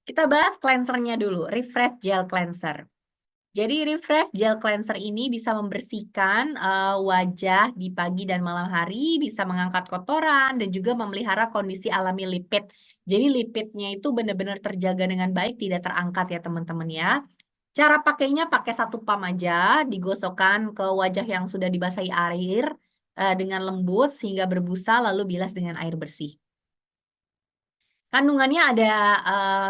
Kita bahas cleansernya dulu, Refresh Gel Cleanser. Jadi Refresh Gel Cleanser ini bisa membersihkan wajah di pagi dan malam hari, bisa mengangkat kotoran, dan juga memelihara kondisi alami lipid. Jadi lipidnya itu benar-benar terjaga dengan baik, tidak terangkat ya teman-teman ya. Cara pakainya pakai satu pump aja, digosokkan ke wajah yang sudah dibasahi air dengan lembut sehingga berbusa, lalu bilas dengan air bersih. Kandungannya ada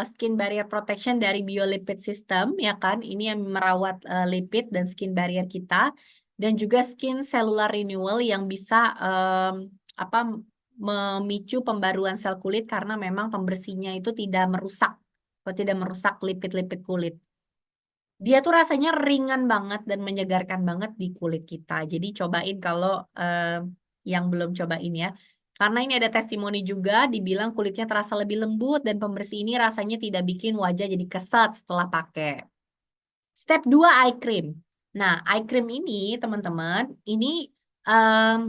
skin barrier protection dari biolipid system, ya kan? Ini yang merawat lipid dan skin barrier kita, dan juga skin cellular renewal yang bisa apa memicu pembaruan sel kulit karena memang pembersihnya itu tidak merusak atau tidak merusak lipid-lipid kulit. Dia tuh rasanya ringan banget dan menyegarkan banget di kulit kita. Jadi cobain kalau yang belum cobain ya. Karena ini ada testimoni juga, dibilang kulitnya terasa lebih lembut dan pembersih ini rasanya tidak bikin wajah jadi keset setelah pakai. Step 2 eye cream. Nah, eye cream ini teman-teman, ini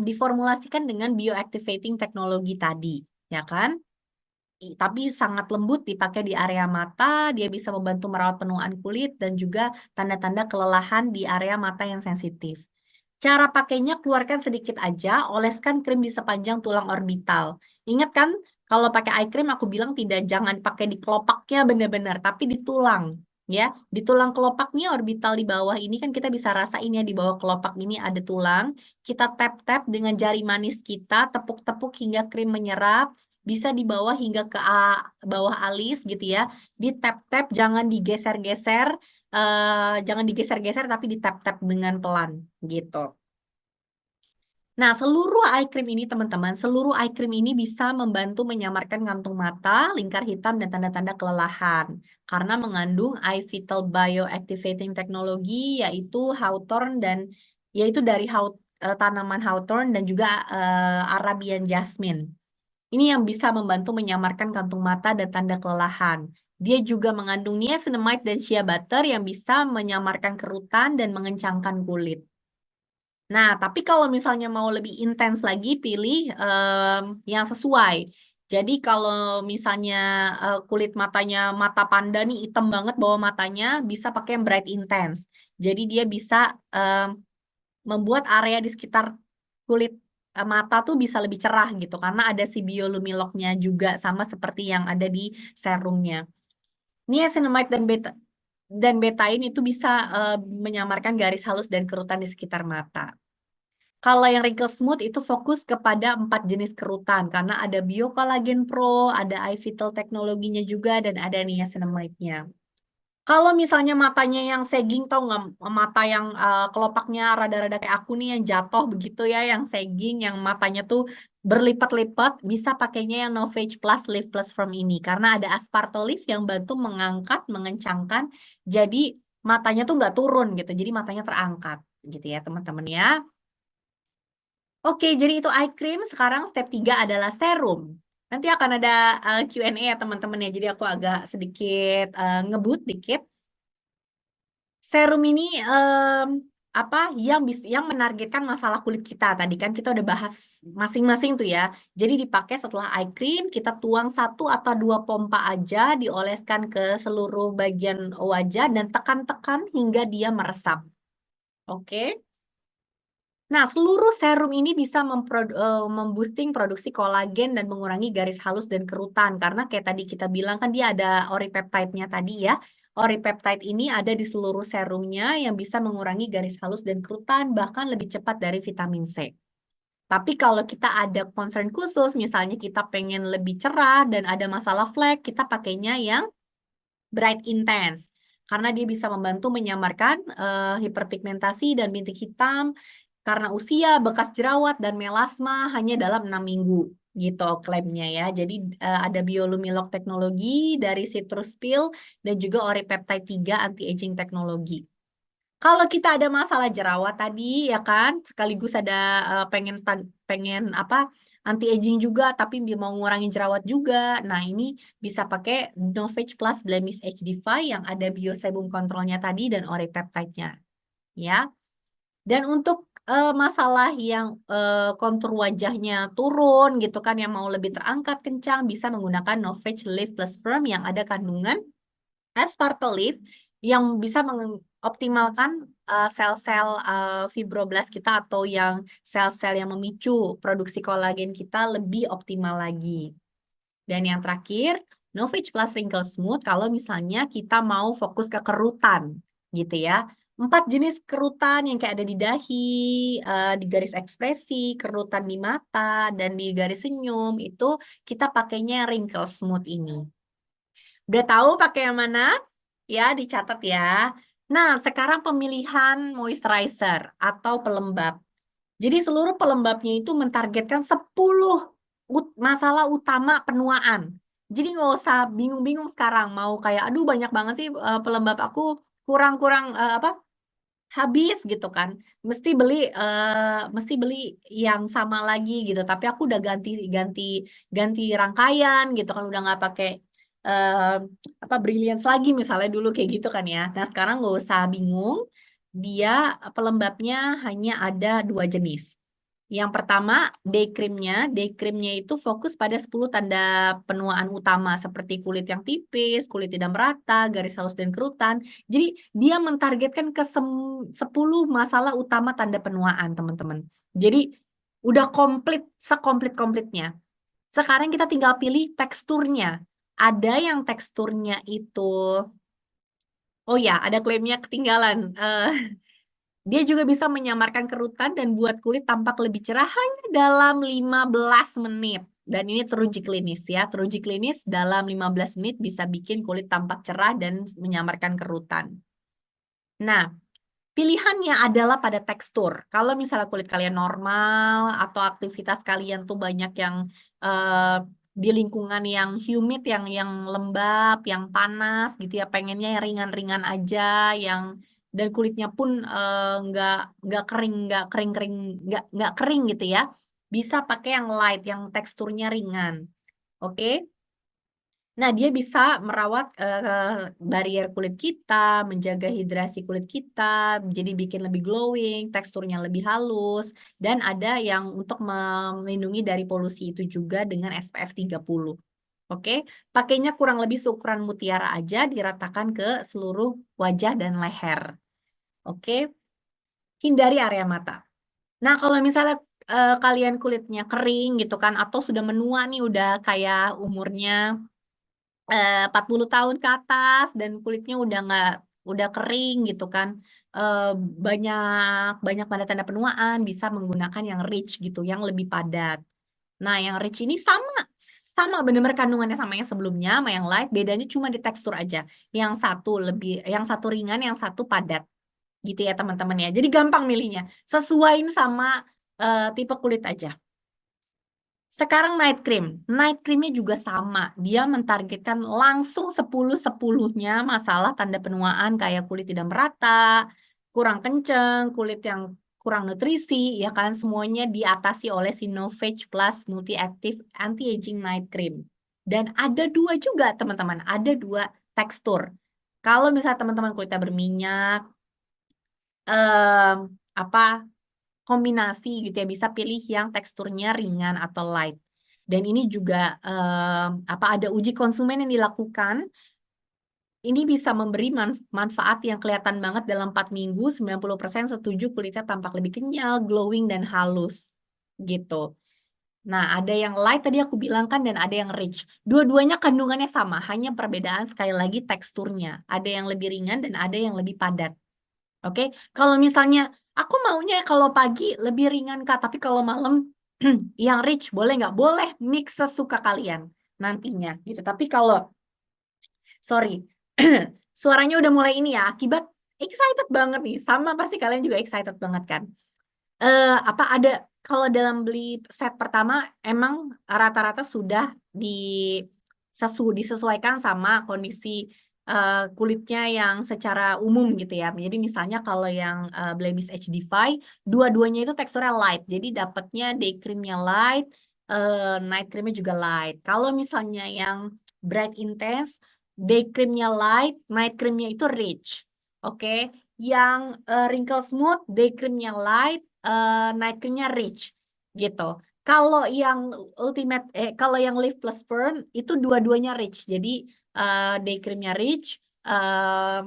diformulasikan dengan bioactivating teknologi tadi, ya kan? Tapi sangat lembut dipakai di area mata, dia bisa membantu merawat penuaan kulit dan juga tanda-tanda kelelahan di area mata yang sensitif. Cara pakainya keluarkan sedikit aja, oleskan krim di sepanjang tulang orbital. Ingat kan, kalau pakai eye cream aku bilang jangan pakai di kelopaknya benar-benar, tapi di tulang. Ya, di tulang kelopaknya orbital di bawah ini kan kita bisa rasain ya di bawah kelopak ini ada tulang. Kita tap-tap dengan jari manis kita, tepuk-tepuk hingga krim menyerap, bisa di bawah hingga ke bawah alis gitu ya. Di tap-tap, jangan digeser-geser, jangan digeser-geser tapi di tap-tap dengan pelan gitu. Nah, seluruh eye cream ini teman-teman, seluruh eye cream ini bisa membantu menyamarkan kantung mata, lingkar hitam, dan tanda-tanda kelelahan. Karena mengandung eye vital bioactivating teknologi, yaitu hawthorn dan yaitu dari tanaman hawthorn dan juga Arabian jasmine. Ini yang bisa membantu menyamarkan kantung mata dan tanda kelelahan. Dia juga mengandung niacinamide dan shea butter yang bisa menyamarkan kerutan dan mengencangkan kulit. Nah, tapi kalau misalnya mau lebih intens lagi, pilih yang sesuai. Jadi kalau misalnya kulit matanya mata panda nih hitam banget bawah matanya, bisa pakai yang bright intense. Jadi dia bisa membuat area di sekitar kulit mata tuh bisa lebih cerah gitu karena ada si biolumiloknya juga sama seperti yang ada di serumnya. Niacinamide dan betain itu bisa menyamarkan garis halus dan kerutan di sekitar mata. Kalau yang wrinkle smooth itu fokus kepada 4 jenis kerutan karena ada Bio Collagen Pro, ada eye vital teknologinya juga dan ada niacinamide-nya. Kalau misalnya matanya yang sagging, tau nggak, mata yang kelopaknya rada-rada kayak aku nih yang jatuh begitu ya, yang sagging, yang matanya tuh berlipat-lipat, bisa pakainya yang Novage Plus Lift Plus Firm ini karena ada aspartolif yang bantu mengangkat, mengencangkan, jadi matanya tuh nggak turun gitu, jadi matanya terangkat gitu ya teman-teman ya. Oke, jadi itu eye cream. Sekarang step 3 adalah serum. Nanti akan ada Q&A ya teman-teman ya, jadi aku agak sedikit ngebut dikit. Serum ini apa yang menargetkan masalah kulit kita. Tadi kan kita udah bahas masing-masing tuh ya. Jadi dipakai setelah eye cream, kita tuang 1 atau 2 pompa aja, dioleskan ke seluruh bagian wajah dan tekan-tekan hingga dia meresap. Oke. Nah, seluruh serum ini bisa memboosting produksi kolagen dan mengurangi garis halus dan kerutan. Karena kayak tadi kita bilang kan dia ada oripeptide-nya tadi ya. Oripeptide ini ada di seluruh serumnya yang bisa mengurangi garis halus dan kerutan bahkan lebih cepat dari vitamin C. Tapi kalau kita ada concern khusus, misalnya kita pengen lebih cerah dan ada masalah flek, kita pakainya yang bright intense. Karena dia bisa membantu menyamarkan hiperpigmentasi dan bintik hitam karena usia, bekas jerawat, dan melasma hanya dalam 6 minggu. Gitu klaimnya ya. Jadi ada biolumilok teknologi dari citrus peel dan juga oripeptide 3 anti-aging teknologi. Kalau kita ada masalah jerawat tadi ya kan, sekaligus ada pengen apa anti-aging juga tapi mau ngurangin jerawat juga. Nah, ini bisa pakai Novage Plus Blemish HD5 yang ada biosebum kontrolnya tadi dan oripeptide-nya ya. Dan untuk masalah yang kontur wajahnya turun gitu kan yang mau lebih terangkat kencang bisa menggunakan Novage Lift Plus Firm yang ada kandungan Aspartolip yang bisa mengoptimalkan sel-sel fibroblast kita atau yang sel-sel yang memicu produksi kolagen kita lebih optimal lagi. Dan yang terakhir, Novage Plus Wrinkle Smooth kalau misalnya kita mau fokus ke kerutan gitu ya. 4 jenis kerutan yang kayak ada di dahi, di garis ekspresi, kerutan di mata, dan di garis senyum, itu kita pakainya Wrinkle Smooth ini. Udah tahu pakai yang mana? Ya, dicatat ya. Nah, sekarang pemilihan moisturizer atau pelembab. Jadi seluruh pelembabnya itu mentargetkan 10 masalah utama penuaan. Jadi nggak usah bingung-bingung sekarang mau kayak aduh banyak banget sih pelembab aku kurang-kurang apa habis gitu kan. Mesti beli yang sama lagi gitu. Tapi aku udah ganti ganti ganti rangkaian gitu kan udah nggak pakai eh, apa Brilliance lagi misalnya dulu kayak gitu kan ya. Nah, sekarang nggak usah bingung. Dia pelembabnya hanya ada 2 jenis. Yang pertama, day creamnya itu fokus pada 10 tanda penuaan utama seperti kulit yang tipis, kulit tidak merata, garis halus dan kerutan. Jadi dia mentargetkan ke 10 masalah utama tanda penuaan, teman-teman. Jadi udah komplit, sekomplit-komplitnya. Sekarang kita tinggal pilih teksturnya. Ada yang teksturnya itu, oh ya, ada klaimnya ketinggalan. Dia juga bisa menyamarkan kerutan dan buat kulit tampak lebih cerah hanya dalam 15 menit. Dan ini teruji klinis ya. Teruji klinis dalam 15 menit bisa bikin kulit tampak cerah dan menyamarkan kerutan. Nah, pilihannya adalah pada tekstur. Kalau misalnya kulit kalian normal atau aktivitas kalian tuh banyak yang eh, di lingkungan yang humid, yang lembab, yang panas gitu ya, pengennya yang ringan-ringan aja, yang dan kulitnya pun nggak kering, nggak kering gitu ya, bisa pakai yang light, yang teksturnya ringan. Oke? Nah, dia bisa merawat barrier kulit kita, menjaga hidrasi kulit kita, jadi bikin lebih glowing, teksturnya lebih halus, dan ada yang untuk melindungi dari polusi itu juga dengan SPF 30. Oke, pakainya kurang lebih seukuran mutiara aja, diratakan ke seluruh wajah dan leher. Oke, hindari area mata. Nah, kalau misalnya kalian kulitnya kering gitu kan, atau sudah menua nih, udah kayak umurnya 40 tahun ke atas dan kulitnya udah kering gitu kan. Eh, banyak banyak tanda-tanda penuaan bisa menggunakan yang rich gitu, yang lebih padat. Nah, yang rich ini sama sama benar-benar kandungannya sama yang sebelumnya, sama yang light, bedanya cuma di tekstur aja. Yang satu ringan, yang satu padat. Gitu ya, teman-teman ya. Jadi gampang milihnya. Sesuaiin sama tipe kulit aja. Sekarang night cream. Night creamnya juga sama. Dia mentargetkan langsung 10-10-nya masalah tanda penuaan kayak kulit tidak merata, kurang kenceng, kulit yang kurang nutrisi, ya kan? Semuanya diatasi oleh Sinovage Plus Multi Active Anti-Aging Night Cream. Dan ada dua juga, teman-teman. Ada dua tekstur. Kalau misalnya teman-teman kulitnya berminyak, em, apa kombinasi gitu ya bisa pilih yang teksturnya ringan atau light. Dan ini juga ada uji konsumen yang dilakukan. Ini bisa memberi manfaat yang kelihatan banget dalam 4 minggu. 90% setuju kulitnya tampak lebih kenyal, glowing, dan halus. Gitu. Nah, ada yang light tadi aku bilang kan dan ada yang rich. Dua-duanya kandungannya sama, hanya perbedaan sekali lagi teksturnya. Ada yang lebih ringan dan ada yang lebih padat. Oke, kalau misalnya aku maunya kalau pagi lebih ringan Kak, tapi kalau malam yang rich boleh nggak? Boleh, mix sesuka kalian nantinya gitu. Tapi kalau sorry, suaranya udah mulai ini ya, akibat excited banget nih. Sama pasti kalian juga excited banget kan? Ada kalau dalam beli set pertama emang rata-rata sudah disesuaikan sama kondisi kulitnya yang secara umum gitu ya. Jadi misalnya kalau yang Blemish HD5 dua-duanya itu teksturnya light. Jadi dapatnya day creamnya light, night creamnya juga light. Kalau misalnya yang bright intense, day creamnya light, night creamnya itu rich. Oke, yang wrinkle smooth, day creamnya light, night creamnya rich gitu. Kalau yang Lift Plus Firm itu dua-duanya rich. Jadi day creamnya rich, Eee,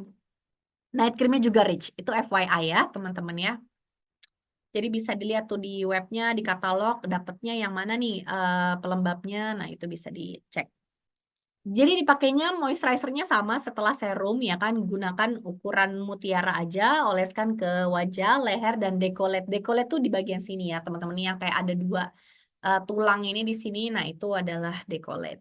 night cream-nya juga rich, itu FYI ya teman-teman ya. Jadi bisa dilihat tuh di webnya, di katalog dapatnya yang mana nih, pelembabnya, nah itu bisa dicek. Jadi dipakainya moisturizer-nya sama setelah serum ya kan, gunakan ukuran mutiara aja, oleskan ke wajah, leher, dan dekolet. Dekolet tuh di bagian sini ya teman-teman, yang kayak ada 2 tulang ini di sini, nah itu adalah dekolet.